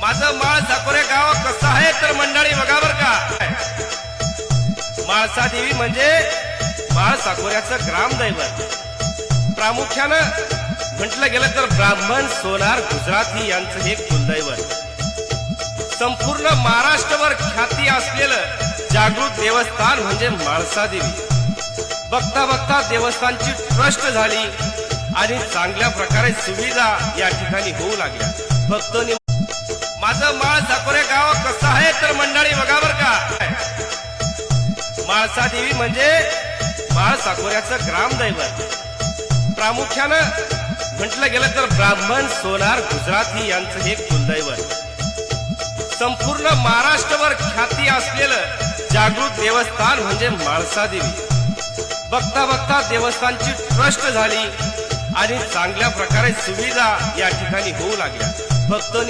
माझं माळ साकोरे गाव कसं आहे तर मंडळी बघा बर का. माळसा देवी म्हणजे माळ साकोऱ्याचं ग्रामदैवत. प्रामुख्यानं म्हटलं गेलं तर ब्राह्मण सोनार गुजराती यांचं हे कुलदैवत. संपूर्ण महाराष्ट्रभर ख्याती असलेलं जागृत देवस्थान म्हणजे माळसा देवी. बघता बघता देवस्थानची ट्रस्ट झाली आणि चांगल्या प्रकारे सुविधा या ठिकाणी होऊ लागल्या. भक्तोनी माझं माळ साकोरे गाव कसं आहे तर मंडळी बघा बर का. माळसा देवी म्हणजे माळ साकोऱ्याचं ग्रामदैवत. प्रामुख्यानं म्हटलं गेलं तर ब्राह्मण सोनार गुजराती यांचं हे कुलदैवत. संपूर्ण महाराष्ट्रभर ख्याती असलेलं जागृत देवस्थान म्हणजे माळसा देवी. बघता बघता देवस्थानची ट्रस्ट झाली आणि चांगल्या प्रकारे सुविधा या ठिकाणी होऊ लागल्या. भक्तोनी